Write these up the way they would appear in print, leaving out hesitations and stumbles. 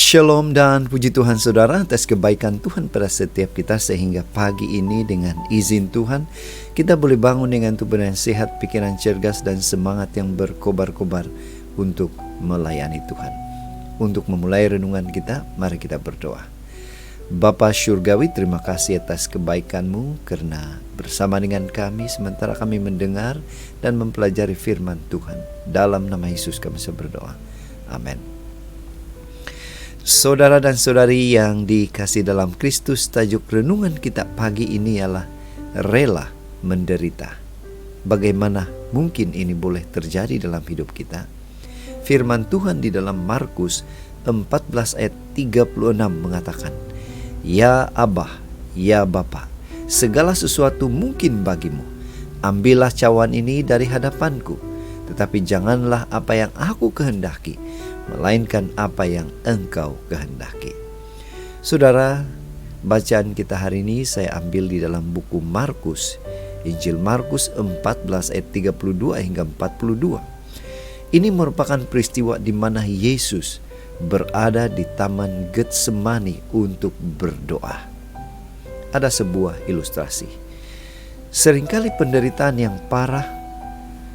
Shalom dan puji Tuhan saudara atas kebaikan Tuhan pada setiap kita, sehingga pagi ini dengan izin Tuhan kita boleh bangun dengan tubuh yang sehat, pikiran cergas dan semangat yang berkobar-kobar untuk melayani Tuhan. Untuk memulai renungan kita, mari kita berdoa. Bapa Syurgawi, terima kasih atas kebaikan-Mu karena bersama dengan kami sementara kami mendengar dan mempelajari firman Tuhan. Dalam nama Yesus kami berdoa. Amin. Saudara dan saudari yang dikasihi dalam Kristus, tajuk renungan kita pagi ini ialah rela menderita. Bagaimana mungkin ini boleh terjadi dalam hidup kita? Firman Tuhan di dalam Markus 14 ayat 36 mengatakan, "Ya Abah, ya Bapa, segala sesuatu mungkin bagimu. Ambillah cawan ini dari hadapanku, tetapi janganlah apa yang aku kehendaki, melainkan apa yang Engkau kehendaki." Saudara, bacaan kita hari ini saya ambil di dalam buku Markus, Injil Markus 14 ayat 32 hingga 42. Ini merupakan peristiwa di mana Yesus berada di Taman Getsemani untuk berdoa. Ada sebuah ilustrasi. Seringkali penderitaan yang parah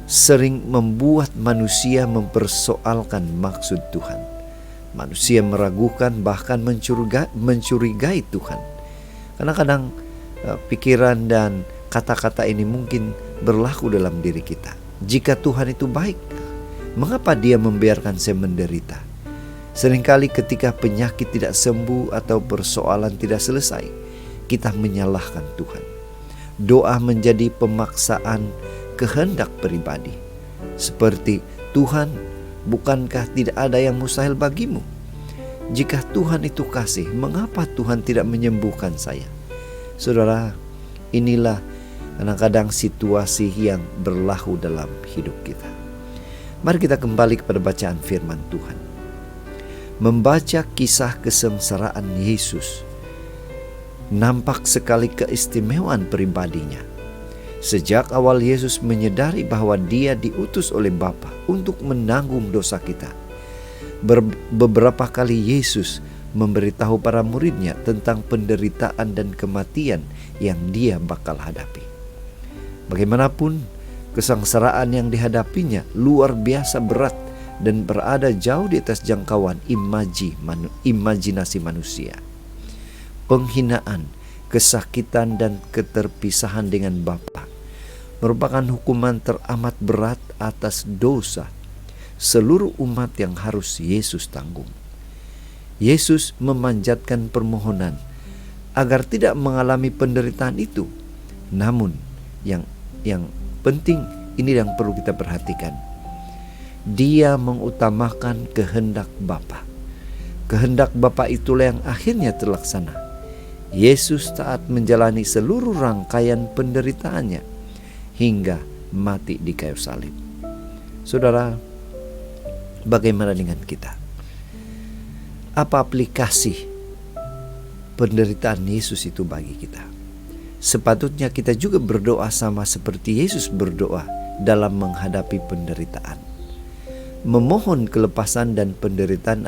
sering membuat manusia mempersoalkan maksud Tuhan. Manusia meragukan, bahkan mencurigai Tuhan. Kadang-kadang pikiran dan kata-kata ini mungkin berlaku dalam diri kita. Jika Tuhan itu baik, mengapa Dia membiarkan saya menderita? Seringkali ketika penyakit tidak sembuh atau persoalan tidak selesai, kita menyalahkan Tuhan. Doa menjadi pemaksaan kehendak pribadi. Seperti, Tuhan, bukankah tidak ada yang mustahil bagimu? Jika Tuhan itu kasih, mengapa Tuhan tidak menyembuhkan saya? Saudara, inilah kadang-kadang situasi yang berlaku dalam hidup kita. Mari kita kembali kepada bacaan firman Tuhan. Membaca kisah kesengsaraan Yesus, nampak sekali keistimewaan pribadinya. Sejak awal Yesus menyadari bahwa Dia diutus oleh Bapa untuk menanggung dosa kita. Beberapa kali Yesus memberitahu para muridnya tentang penderitaan dan kematian yang Dia bakal hadapi. Bagaimanapun, kesengsaraan yang dihadapinya luar biasa berat dan berada jauh di atas jangkauan imajinasi manusia. Penghinaan, kesakitan dan keterpisahan dengan Bapa merupakan hukuman teramat berat atas dosa seluruh umat yang harus Yesus tanggung. Yesus memanjatkan permohonan agar tidak mengalami penderitaan itu. Namun yang penting ini yang perlu kita perhatikan. Dia mengutamakan kehendak Bapa. Kehendak Bapa itulah yang akhirnya terlaksana. Yesus taat menjalani seluruh rangkaian penderitaannya hingga mati di kayu salib. Saudara, bagaimana dengan kita? Apa aplikasi penderitaan Yesus itu bagi kita? Sepatutnya kita juga berdoa sama seperti Yesus berdoa dalam menghadapi penderitaan. Memohon kelepasan dan penderitaan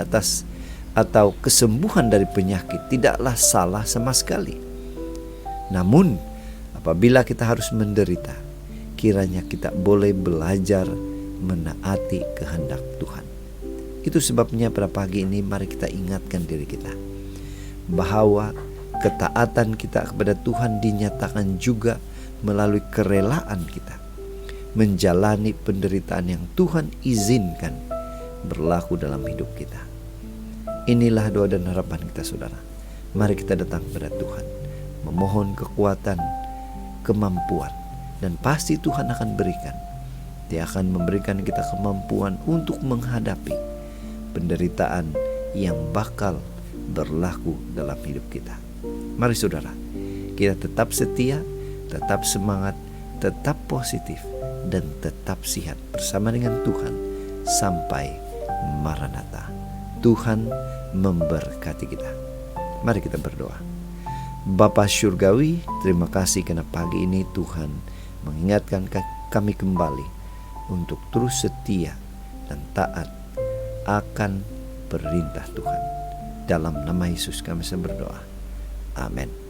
atau kesembuhan dari penyakit tidaklah salah sama sekali. Namun, apabila kita harus menderita, kiranya kita boleh belajar menaati kehendak Tuhan. Itu sebabnya pada pagi ini mari kita ingatkan diri kita bahwa ketaatan kita kepada Tuhan dinyatakan juga melalui kerelaan kita menjalani penderitaan yang Tuhan izinkan berlaku dalam hidup kita. Inilah doa dan harapan kita, saudara. Mari kita datang kepada Tuhan, memohon kekuatan, kemampuan, dan pasti Tuhan akan berikan. Dia akan memberikan kita kemampuan untuk menghadapi penderitaan yang bakal berlaku dalam hidup kita. Mari saudara, kita tetap setia, tetap semangat, tetap positif, dan tetap sihat bersama dengan Tuhan sampai Maranatha. Tuhan memberkati kita. Mari kita berdoa. Bapa Syurgawi, terima kasih karena pagi ini Tuhan mengingatkan kami kembali untuk terus setia dan taat akan perintah Tuhan. Dalam nama Yesus kami berdoa. Amin.